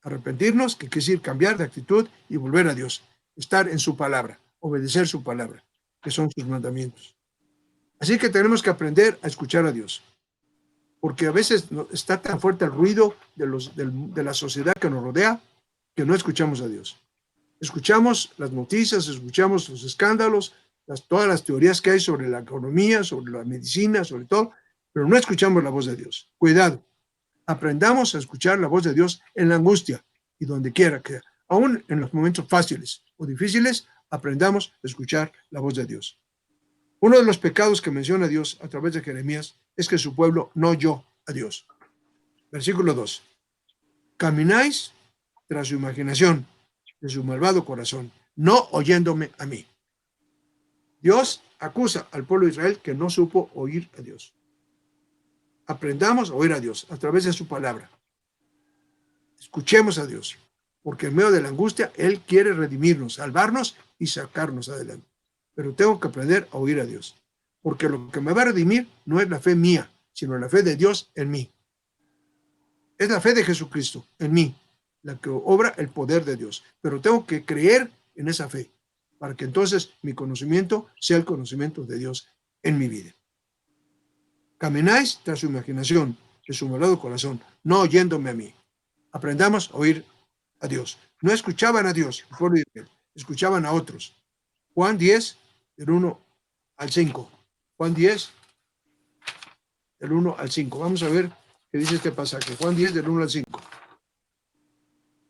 A: arrepentirnos, que quiere decir cambiar de actitud y volver a Dios. Estar en su palabra, obedecer su palabra, que son sus mandamientos. Así que tenemos que aprender a escuchar a Dios, porque a veces está tan fuerte el ruido de la sociedad que nos rodea que no escuchamos a Dios. Escuchamos las noticias, escuchamos los escándalos, todas las teorías que hay sobre la economía, sobre la medicina, sobre todo, pero no escuchamos la voz de Dios. Cuidado, aprendamos a escuchar la voz de Dios en la angustia y donde quiera que, aún en los momentos fáciles o difíciles, aprendamos a escuchar la voz de Dios. Uno de los pecados que menciona Dios a través de Jeremías es que su pueblo no oyó a Dios. Versículo 2. Camináis tras su imaginación de su malvado corazón, no oyéndome a mí. Dios acusa al pueblo de Israel que no supo oír a Dios. Aprendamos a oír a Dios a través de su palabra. Escuchemos a Dios, porque en medio de la angustia Él quiere redimirnos, salvarnos y sacarnos adelante. Pero tengo que aprender a oír a Dios, porque lo que me va a redimir no es la fe mía, sino la fe de Dios en mí. Es la fe de Jesucristo en mí, la que obra el poder de Dios. Pero tengo que creer en esa fe, para que entonces mi conocimiento sea el conocimiento de Dios en mi vida. Camináis tras su imaginación, de su malvado corazón, no oyéndome a mí. Aprendamos a oír a Dios. No escuchaban a Dios, el pueblo de Israel, escuchaban a otros. Juan 10, del 1 al 5. Juan 10, del 1 al 5. Vamos a ver qué dice este pasaje. Juan 10, del 1 al 5.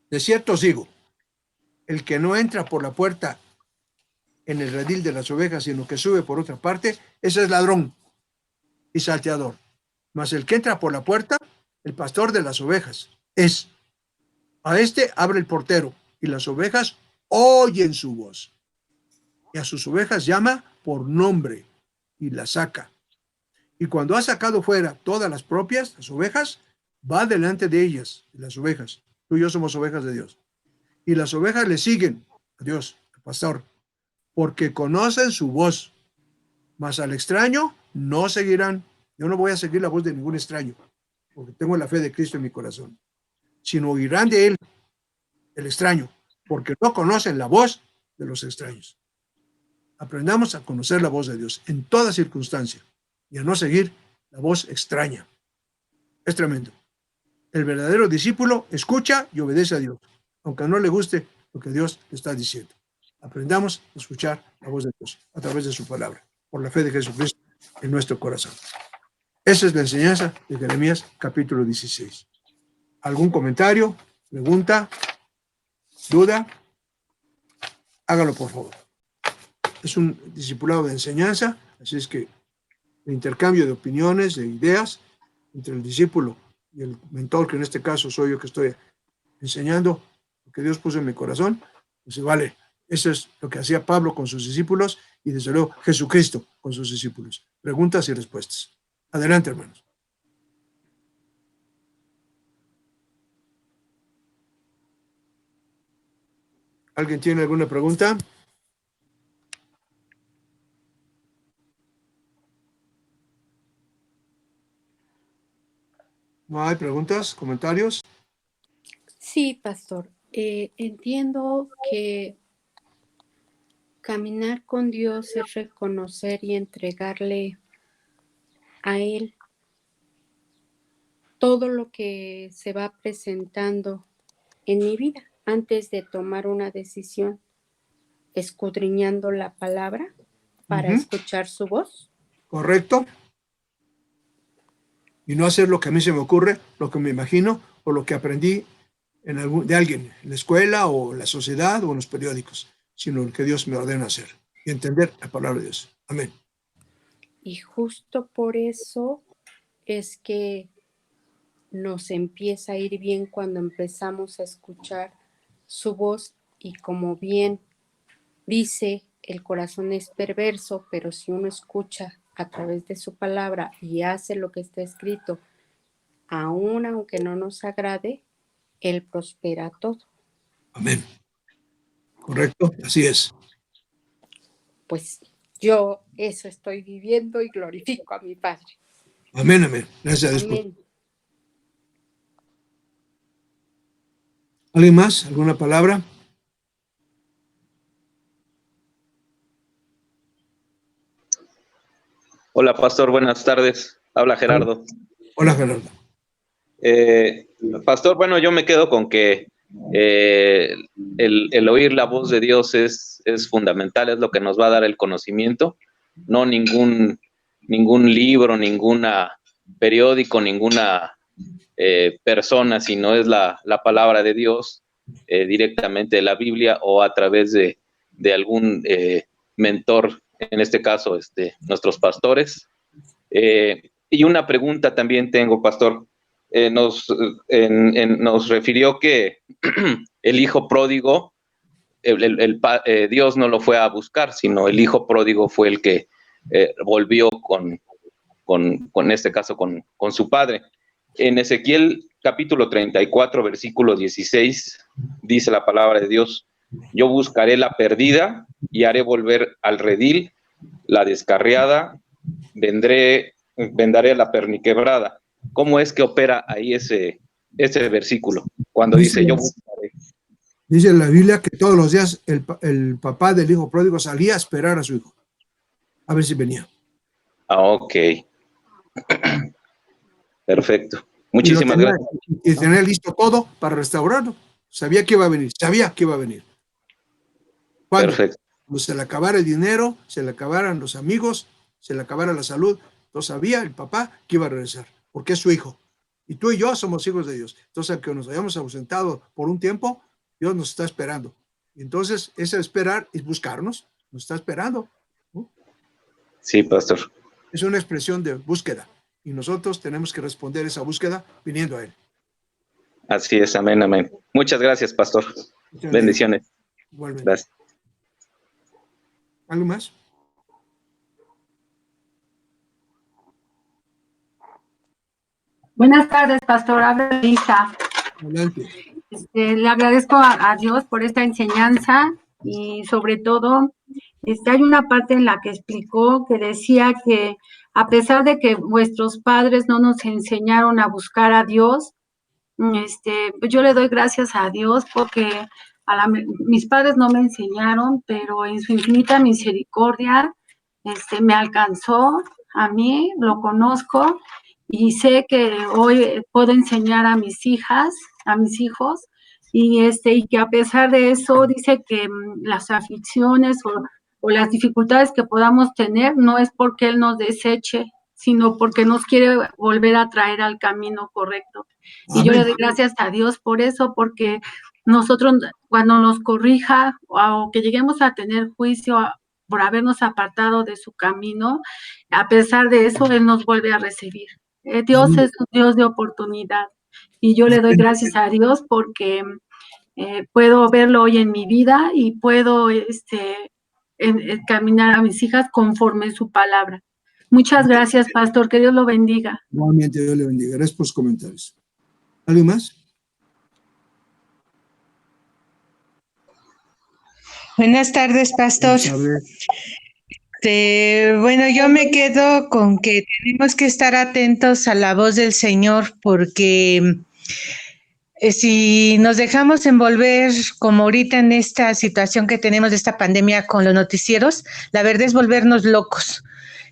A: De cierto os digo, el que no entra por la puerta en el redil de las ovejas, sino que sube por otra parte, ese es ladrón y salteador. Mas el que entra por la puerta, el pastor de las ovejas, es. A este abre el portero, y las ovejas oyen su voz. Y a sus ovejas llama por nombre, y las saca. Y cuando ha sacado fuera todas las propias, las ovejas, va delante de ellas, las ovejas. Tú y yo somos ovejas de Dios. Y las ovejas le siguen a Dios, al pastor, porque conocen su voz. mas al extraño no seguirán. Yo no voy a seguir la voz de ningún extraño, porque tengo la fe de Cristo en mi corazón, sino oirán de él, el extraño, porque no conocen la voz de los extraños. Aprendamos a conocer la voz de Dios en toda circunstancia y a no seguir la voz extraña. Es tremendo. El verdadero discípulo escucha y obedece a Dios, aunque no le guste lo que Dios le está diciendo. Aprendamos a escuchar la voz de Dios a través de su palabra, por la fe de Jesucristo en nuestro corazón. Esa es la enseñanza de Jeremías capítulo 16. ¿Algún comentario, pregunta, duda? Hágalo, por favor. Es un discipulado de enseñanza, así es que el intercambio de opiniones, de ideas entre el discípulo y el mentor, que en este caso soy yo que estoy enseñando lo que Dios puso en mi corazón, pues se vale. Eso es lo que hacía Pablo con sus discípulos y desde luego Jesucristo con sus discípulos. Preguntas y respuestas. Adelante, hermanos. ¿Alguien tiene alguna pregunta? ¿No hay preguntas, comentarios?
D: Sí, pastor. Entiendo que caminar con Dios es reconocer y entregarle a Él todo lo que se va presentando en mi vida antes de tomar una decisión, escudriñando la palabra para escuchar su voz.
A: Correcto. Y no hacer lo que a mí se me ocurre, lo que me imagino o lo que aprendí de alguien en la escuela o en la sociedad o en los periódicos, sino lo que Dios me ordena hacer y entender la palabra de Dios. Amén.
D: Y justo por eso es que nos empieza a ir bien cuando empezamos a escuchar su voz, y como bien dice, el corazón es perverso, pero si uno escucha a través de su palabra y hace lo que está escrito, aun aunque no nos agrade, Él prospera todo.
A: Amén. Correcto, así es.
D: Pues yo eso estoy viviendo y glorifico a mi Padre.
A: Amén, amén. Gracias a Dios.
D: Amén.
A: ¿Alguien más? ¿Alguna palabra?
E: Hola, pastor, buenas tardes. Habla Gerardo.
A: Hola, Gerardo.
E: Pastor, bueno, yo me quedo con que el oír la voz de Dios es fundamental, es lo que nos va a dar el conocimiento, no ningún libro, ninguna periódico, ninguna persona, sino es la palabra de Dios directamente de la Biblia o a través de algún mentor, en este caso nuestros pastores. Y una pregunta también tengo, pastor. Nos refirió que el hijo pródigo, Dios no lo fue a buscar, sino el hijo pródigo fue el que volvió con este caso, con su padre. En Ezequiel capítulo 34, versículo 16, dice la palabra de Dios: yo buscaré la perdida y haré volver al redil la descarriada, vendaré a la perniquebrada. ¿Cómo es que opera ahí ese versículo? Cuando dice yo buscaré.
A: Dice la Biblia que todos los días el papá del hijo pródigo salía a esperar a su hijo, a ver si venía.
E: Ah, ok. Perfecto. Muchísimas gracias.
A: Y tenía listo todo para restaurarlo. Sabía que iba a venir, ¿Cuándo?
E: Perfecto.
A: Cuando se le acabara el dinero, se le acabaran los amigos, se le acabara la salud. Entonces sabía el papá que iba a regresar, porque es su hijo. Y tú y yo somos hijos de Dios. Entonces, aunque nos hayamos ausentado por un tiempo, Dios nos está esperando. Y entonces, ese esperar es buscarnos, nos está esperando, ¿no?
E: Sí, pastor.
A: Es una expresión de búsqueda. Y nosotros tenemos que responder esa búsqueda viniendo a Él.
E: Así es, amén, amén. Muchas gracias, pastor. Bendiciones.
A: Igualmente.
E: Gracias.
A: ¿Algo más?
C: Buenas tardes, pastor. Habla Lisa.
A: Adelante.
C: Le agradezco a Dios por esta enseñanza y sobre todo hay una parte en la que explicó que decía que a pesar de que vuestros padres no nos enseñaron a buscar a Dios, pues yo le doy gracias a Dios porque mis padres no me enseñaron, pero en su infinita misericordia, me alcanzó a mí, lo conozco y sé que hoy puedo enseñar a mis hijas, a mis hijos, y que a pesar de eso dice que las aflicciones o las dificultades que podamos tener no es porque Él nos deseche, sino porque nos quiere volver a traer al camino correcto. Y yo le doy gracias a Dios por eso, porque nosotros cuando nos corrija o que lleguemos a tener juicio por habernos apartado de su camino, a pesar de eso, Él nos vuelve a recibir. Dios es un Dios de oportunidad y yo le doy gracias a Dios porque puedo verlo hoy en mi vida y puedo caminar a mis hijas conforme su palabra. Muchas gracias, pastor, que Dios lo bendiga.
A: Nuevamente Dios le bendiga. Gracias por sus comentarios. ¿Alguien más?
F: Buenas tardes, pastor. Bueno, yo me quedo con que tenemos que estar atentos a la voz del Señor porque si nos dejamos envolver como ahorita en esta situación que tenemos de esta pandemia con los noticieros, la verdad es volvernos locos.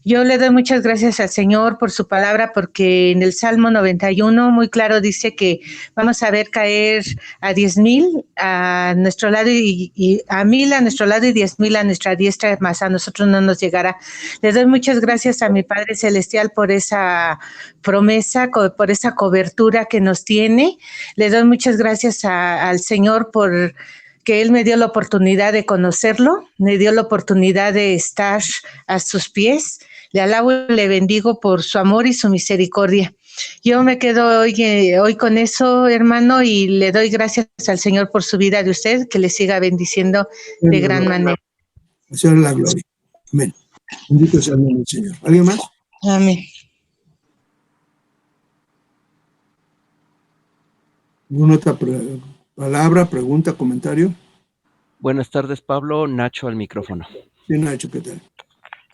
F: Yo le doy muchas gracias al Señor por su palabra, porque en el Salmo 91 muy claro dice que vamos a ver caer a 10,000 a nuestro lado y a 1,000 a nuestro lado y 10,000 a nuestra diestra, más a nosotros no nos llegará. Le doy muchas gracias a mi Padre Celestial por esa promesa, por esa cobertura que nos tiene. Le doy muchas gracias al Señor por que Él me dio la oportunidad de conocerlo, me dio la oportunidad de estar a sus pies. Le alabo y le bendigo por su amor y su misericordia. Yo me quedo hoy con eso, hermano, y le doy gracias al Señor por su vida de usted, que le siga bendiciendo de gran manera.
A: Al Señor la gloria. Amén. Bendito sea el nombre del Señor. ¿Alguien más?
F: Amén.
A: ¿Alguna otra palabra, pregunta, comentario?
G: Buenas tardes, Pablo. Nacho al micrófono.
A: Sí, Nacho, ¿qué tal?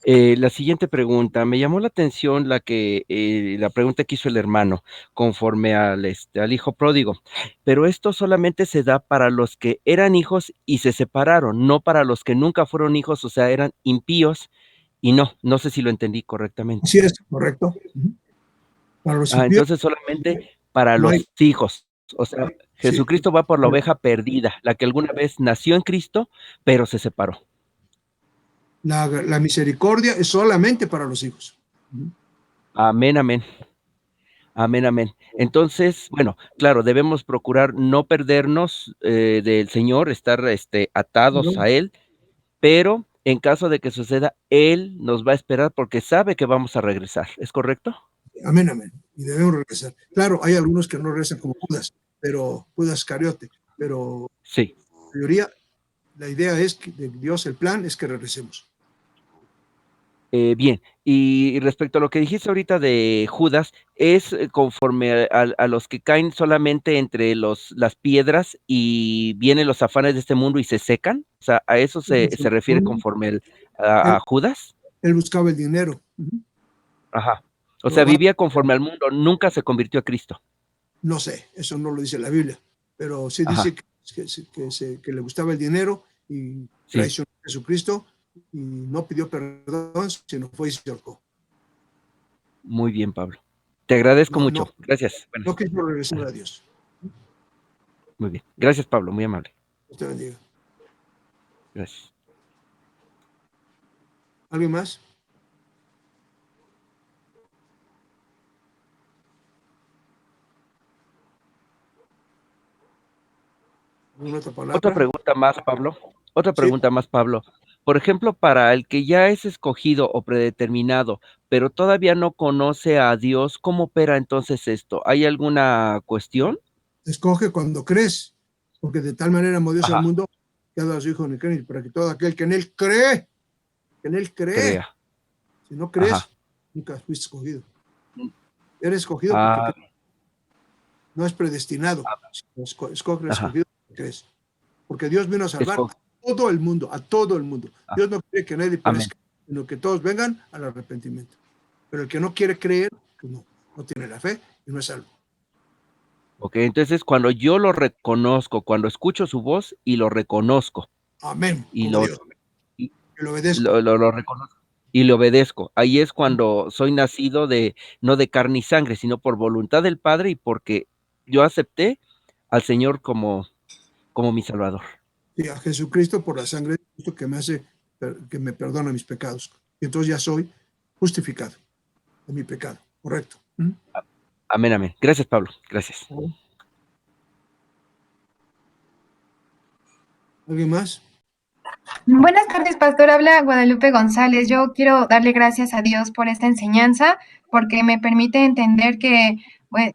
G: La siguiente pregunta, me llamó la atención la pregunta que hizo el hermano conforme al hijo pródigo, pero esto solamente se da para los que eran hijos y se separaron, no para los que nunca fueron hijos, o sea, eran impíos, y no sé si lo entendí correctamente.
A: Sí, es correcto. Para los impíos,
G: entonces solamente para
A: no
G: los
A: hay.
G: hijos, o sea, Jesucristo va por la oveja perdida, la que alguna vez nació en Cristo, pero se separó.
A: La misericordia es solamente para los hijos.
G: Amén, amén. Amén, amén. Entonces, bueno, claro, debemos procurar no perdernos del Señor, estar atados a Él, pero en caso de que suceda, Él nos va a esperar porque sabe que vamos a regresar. ¿Es correcto?
A: Amén, amén. Y debemos regresar. Claro, hay algunos que no regresan como Judas, pero Judas Iscariote, pero
G: sí.
A: La mayoría, la idea es que de Dios, el plan es que regresemos.
G: Bien, y respecto a lo que dijiste ahorita de Judas, ¿es conforme a los que caen solamente entre las piedras y vienen los afanes de este mundo y se secan? O sea, ¿a eso se refiere conforme a Judas?
A: Él buscaba el dinero.
G: Ajá. O sea, vivía conforme al mundo, nunca se convirtió a Cristo.
A: No sé, eso no lo dice la Biblia, pero sí dice que le gustaba el dinero y traicionó a Jesucristo y no pidió perdón, sino fue y se ahorcó.
G: Muy bien, Pablo. Te agradezco mucho. Gracias.
A: Bueno. No quiso regresar a Dios.
G: Muy bien. Gracias, Pablo. Muy amable.
A: Dios te bendiga.
G: Gracias.
A: ¿Alguien más?
G: Otra pregunta más, Pablo. Otra pregunta más, Pablo. Por ejemplo, para el que ya es escogido o predeterminado, pero todavía no conoce a Dios, ¿cómo opera entonces esto? ¿Hay alguna cuestión?
A: Escoge cuando crees, porque de tal manera amó Dios al mundo que ha dado a su Hijo único, para que todo aquel que en Él cree,
G: Crea.
A: Si no crees, nunca fuiste escogido. Eres escogido porque no es predestinado. Escoge escogido porque crees. Porque Dios vino a salvar todo el mundo, a todo el mundo. Dios no quiere que nadie
G: Amén.
A: perezca, sino que todos vengan al arrepentimiento. Pero el que no quiere creer, pues no tiene la fe y no es salvo.
G: Ok, entonces cuando yo lo reconozco, cuando escucho su voz y lo reconozco
A: Amén,
G: y
A: como
G: lo,
A: Dios.
G: y
A: Que lo obedezco.
G: lo reconozco y le obedezco, ahí es cuando soy nacido no de carne y sangre, sino por voluntad del Padre y porque yo acepté al Señor como mi Salvador.
A: Sí, a Jesucristo por la sangre de Cristo que me perdona mis pecados. Y entonces ya soy justificado de mi pecado. Correcto. ¿Mm?
G: Amén, amén. Gracias, Pablo. Gracias.
A: ¿Alguien más?
H: Buenas tardes, pastor. Habla Guadalupe González. Yo quiero darle gracias a Dios por esta enseñanza, porque me permite entender que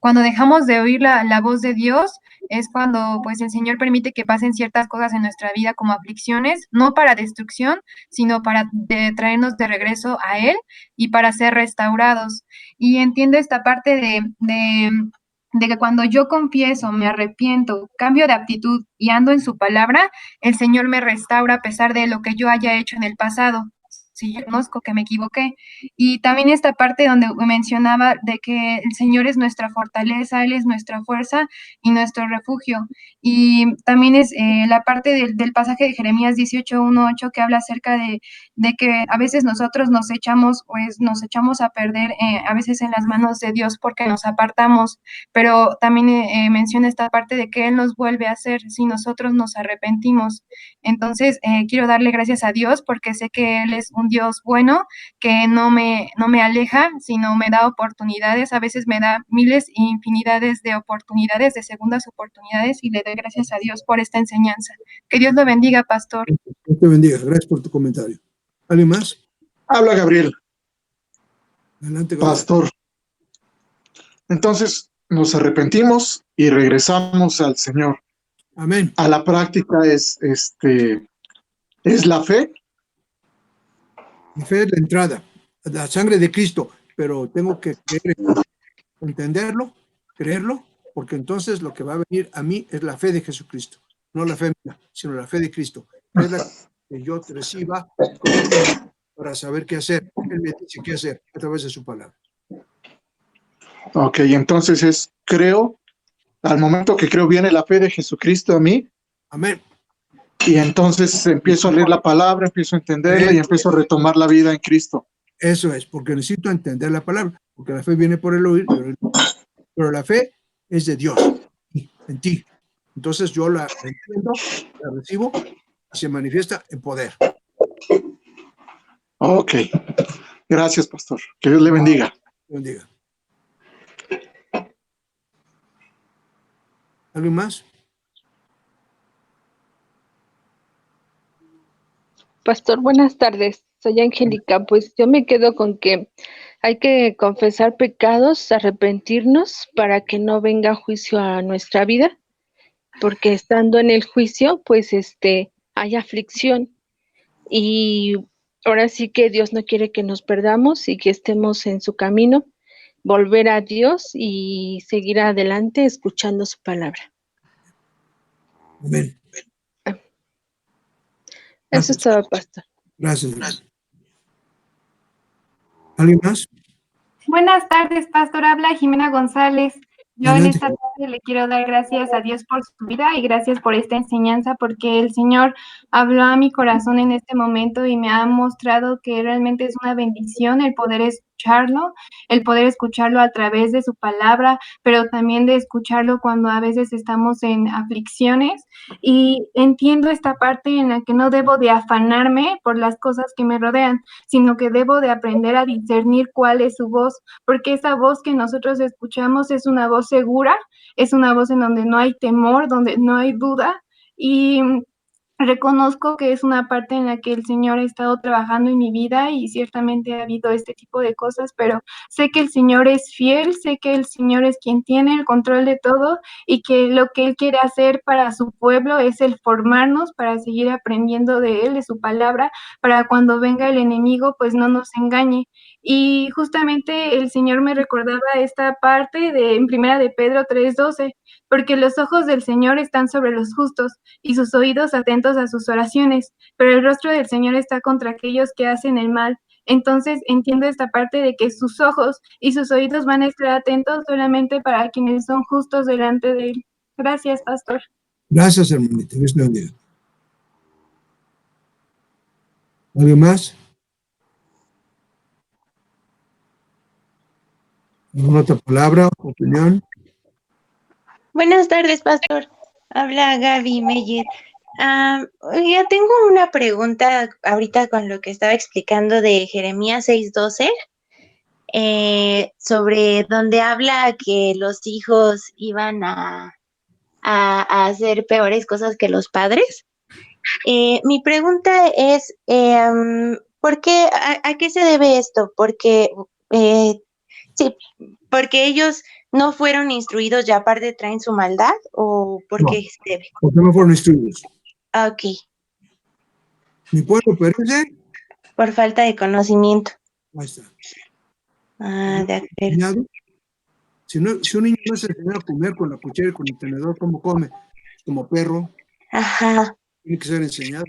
H: cuando dejamos de oír la voz de Dios, es cuando pues el Señor permite que pasen ciertas cosas en nuestra vida como aflicciones, no para destrucción, sino para traernos de regreso a Él y para ser restaurados. Y entiendo esta parte de que cuando yo confieso, me arrepiento, cambio de actitud y ando en su palabra, el Señor me restaura a pesar de lo que yo haya hecho en el pasado. Sí, yo conozco que me equivoqué. Y también esta parte donde mencionaba de que el Señor es nuestra fortaleza, Él es nuestra fuerza y nuestro refugio. Y también es la parte del pasaje de Jeremías 18:1-8 que habla acerca de que a veces nosotros nos echamos a perder a veces en las manos de Dios porque nos apartamos, pero también menciona esta parte de que Él nos vuelve a hacer si nosotros nos arrepentimos. Entonces, quiero darle gracias a Dios porque sé que Él es un Dios bueno, que no me aleja, sino me da oportunidades, a veces me da miles e infinidades de oportunidades, de segundas oportunidades, y le doy gracias a Dios por esta enseñanza. Que Dios lo bendiga, pastor.
A: Dios te bendiga. Gracias por tu comentario. ¿Alguien más?
I: Habla Gabriel,
A: Adelante, Gabriel.
I: pastor. Entonces nos arrepentimos y regresamos al Señor.
A: Amén.
I: A la práctica es la fe.
A: La fe es la entrada, la sangre de Cristo, pero tengo que entenderlo, creerlo, porque entonces lo que va a venir a mí es la fe de Jesucristo, no la fe mía, sino la fe de Cristo. Es la que yo reciba para saber qué hacer. Él me dice qué hacer a través de su palabra.
I: Ok, entonces creo, al momento que creo viene la fe de Jesucristo a mí,
A: Amén.
I: y entonces empiezo a leer la palabra, empiezo a entenderla y empiezo a retomar la vida en Cristo.
A: Eso es, porque necesito entender la palabra, porque la fe viene por el oír, pero la fe es de Dios, en ti. Entonces yo la entiendo, la recibo y se manifiesta en poder.
I: Ok, gracias, pastor. Que Dios le bendiga.
A: Bendiga. ¿Alguien más?
J: Pastor, buenas tardes. Soy Angélica. Pues yo me quedo con que hay que confesar pecados, arrepentirnos para que no venga juicio a nuestra vida, porque estando en el juicio, pues hay aflicción y ahora sí que Dios no quiere que nos perdamos y que estemos en su camino, volver a Dios y seguir adelante escuchando su palabra.
A: Amén.
J: Eso es todo, pastor.
A: Gracias. ¿Alguien más?
H: Buenas tardes, pastor. Habla Jimena González. Yo en
A: Adelante.
H: esta tarde le quiero dar gracias a Dios por su vida y gracias por esta enseñanza, porque el Señor habló a mi corazón en este momento y me ha mostrado que realmente es una bendición el poder escucharlo a través de su palabra, pero también de escucharlo cuando a veces estamos en aflicciones. Y entiendo esta parte en la que no debo de afanarme por las cosas que me rodean, sino que debo de aprender a discernir cuál es su voz, porque esa voz que nosotros escuchamos es una voz segura, es una voz en donde no hay temor, donde no hay duda, y reconozco que es una parte en la que el Señor ha estado trabajando en mi vida y ciertamente ha habido este tipo de cosas, pero sé que el Señor es fiel, sé que el Señor es quien tiene el control de todo y que lo que Él quiere hacer para su pueblo es el formarnos para seguir aprendiendo de Él, de su palabra, para cuando venga el enemigo, pues no nos engañe. Y justamente el Señor me recordaba esta parte en Primera de Pedro 3:12, porque los ojos del Señor están sobre los justos y sus oídos atentos atentos a sus oraciones, pero el rostro del Señor está contra aquellos que hacen el mal. Entonces entiendo esta parte de que sus ojos y sus oídos van a estar atentos solamente para quienes son justos delante de Él. Gracias, pastor.
A: Gracias, hermanita. Dios te bendiga. ¿Alguien más? ¿Alguna otra palabra, opinión?
K: Buenas tardes, pastor. Habla Gaby Meyer. Ya tengo una pregunta ahorita con lo que estaba explicando de Jeremías 6:12, sobre donde habla que los hijos iban a hacer peores cosas que los padres. Mi pregunta es, ¿por qué, a qué se debe esto? Porque, sí, porque ellos no fueron instruidos y aparte traen su maldad, ¿o por
A: No,
K: qué se debe?
A: porque no fueron instruidos.
K: Ok,
A: Mi pueblo perece.
K: por falta de conocimiento.
A: Ahí está.
K: De acuerdo.
A: Enseñado. Si un niño no se enseña a comer con la cuchara y con el tenedor, ¿cómo come? Como perro.
K: Ajá.
A: Tiene que ser enseñado.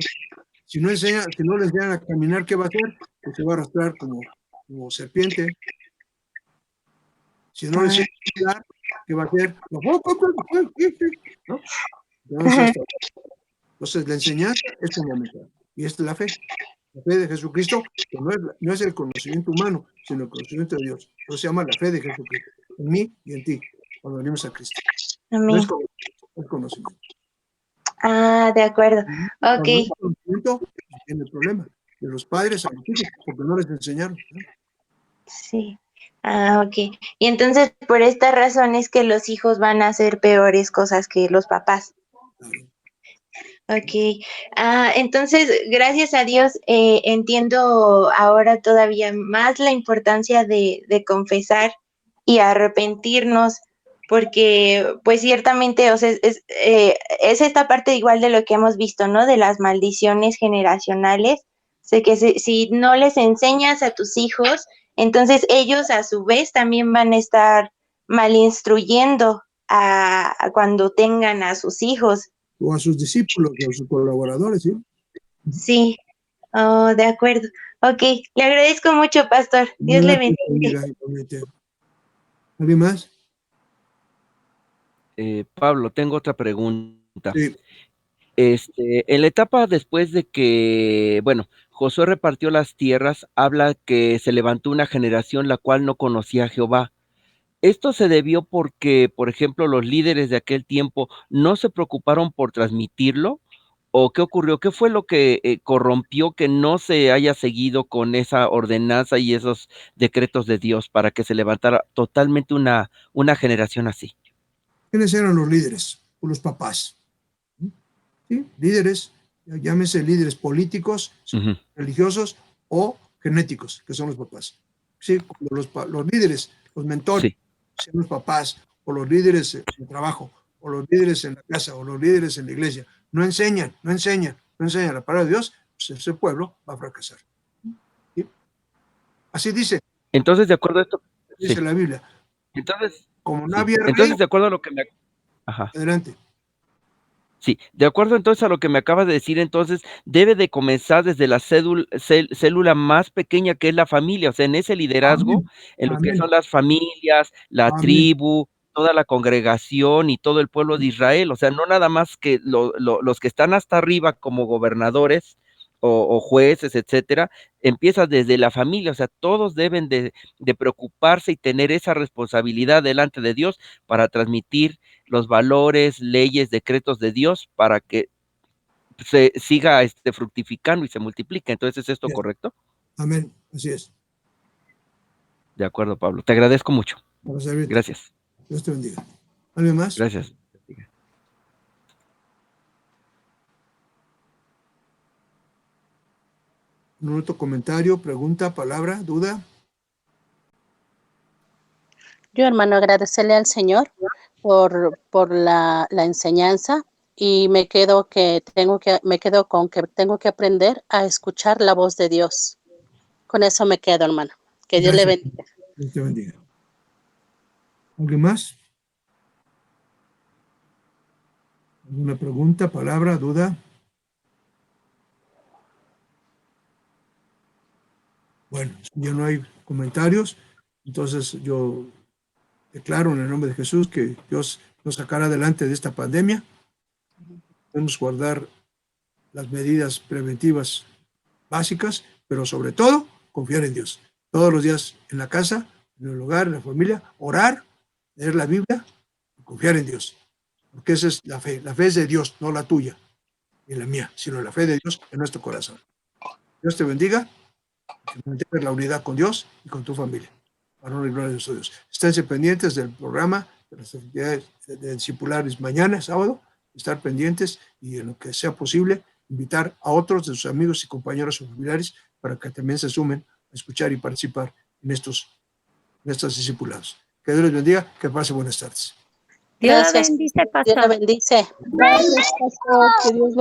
A: Si no le enseñan a caminar, ¿qué va a hacer? Pues se va a arrastrar como serpiente. Si no le enseñan a hablar, ¿qué va a hacer? ¿No? Entonces, la enseñanza es fundamental. Y esta es la fe. La fe de Jesucristo, que no es el conocimiento humano, sino el conocimiento de Dios. Eso se llama la fe de Jesucristo. En mí y en ti, cuando venimos a Cristo. No es conocimiento.
K: De acuerdo.
A: Cuando
K: Ok.
A: no es conocimiento, viene el problema de los padres a los hijos, porque no les enseñaron. ¿No?
K: Sí. Ok. Y entonces, por esta razón es que los hijos van a hacer peores cosas que los papás. Ok. Entonces, gracias a Dios, entiendo ahora todavía más la importancia de confesar y arrepentirnos, porque pues ciertamente, o sea, es esta parte igual de lo que hemos visto, ¿no? De las maldiciones generacionales. Sé que si no les enseñas a tus hijos, entonces ellos a su vez también van a estar mal instruyendo a cuando tengan a sus hijos.
A: O a sus discípulos, o a sus colaboradores, ¿sí?
K: Sí, de acuerdo. Ok, le agradezco mucho, pastor. Dios le bendiga.
A: ¿Alguien más?
G: Pablo, tengo otra pregunta.
A: Sí.
G: En la etapa después de que, bueno, Josué repartió las tierras, habla que se levantó una generación la cual no conocía a Jehová. ¿Esto se debió porque, por ejemplo, los líderes de aquel tiempo no se preocuparon por transmitirlo? ¿O qué ocurrió? ¿Qué fue lo que corrompió que no se haya seguido con esa ordenanza y esos decretos de Dios para que se levantara totalmente una generación así?
A: ¿Quiénes eran los líderes? O los papás. ¿Sí? Líderes, llámese líderes políticos, religiosos o genéticos, que son los papás. Sí, los líderes, los mentores, sean los papás, o los líderes en el trabajo, o los líderes en la casa, o los líderes en la iglesia, no enseñan la palabra de Dios, pues ese pueblo va a fracasar. ¿Sí? Así dice.
G: Entonces, de acuerdo a esto,
A: dice la Biblia.
G: Entonces,
A: como no había rey.
G: Entonces, de acuerdo a lo que me... Ajá.
A: Adelante.
G: Sí, de acuerdo entonces a lo que me acaba de decir, entonces debe de comenzar desde la célula más pequeña que es la familia, o sea, en ese liderazgo, en lo que son las familias, la tribu, toda la congregación y todo el pueblo de Israel, o sea, no nada más que los que están hasta arriba como gobernadores o jueces, etcétera, empieza desde la familia, o sea, todos deben de preocuparse y tener esa responsabilidad delante de Dios para transmitir los valores, leyes, decretos de Dios para que se siga fructificando y se multiplique. Entonces, ¿es esto correcto?
A: Amén, así es.
G: De acuerdo, Pablo. Te agradezco mucho. Gracias.
A: Dios te bendiga. ¿Alguien más?
G: Gracias.
A: ¿Un otro comentario, pregunta, palabra, duda?
L: Yo, hermano, agradecerle al Señor por la enseñanza y me quedo con que tengo que aprender a escuchar la voz de Dios. Con eso me quedo, hermano. Que Dios le bendiga.
A: Dios te bendiga. ¿Alguien más? ¿Alguna pregunta, palabra, duda? Bueno, ya no hay comentarios, entonces yo declaro en el nombre de Jesús que Dios nos sacará adelante de esta pandemia. Debemos guardar las medidas preventivas básicas, pero sobre todo confiar en Dios. Todos los días en la casa, en el hogar, en la familia, orar, leer la Biblia y confiar en Dios. Porque esa es la fe. La fe es de Dios, no la tuya ni la mía, sino la fe de Dios en nuestro corazón. Dios te bendiga, que mantengas la unidad con Dios y con tu familia. Para honra y gloria de nuestro Dios. Esténse pendientes del programa de las actividades de discipulares mañana, sábado, estar pendientes y en lo que sea posible, invitar a otros de sus amigos y compañeros o familiares para que también se sumen a escuchar y participar en estos discipulados. Que Dios les bendiga, que pase buenas tardes.
L: Gracias.
M: Dios la bendice,
L: Dios la
M: pastor.
L: bendice.
F: Gracias, pastor. Que Dios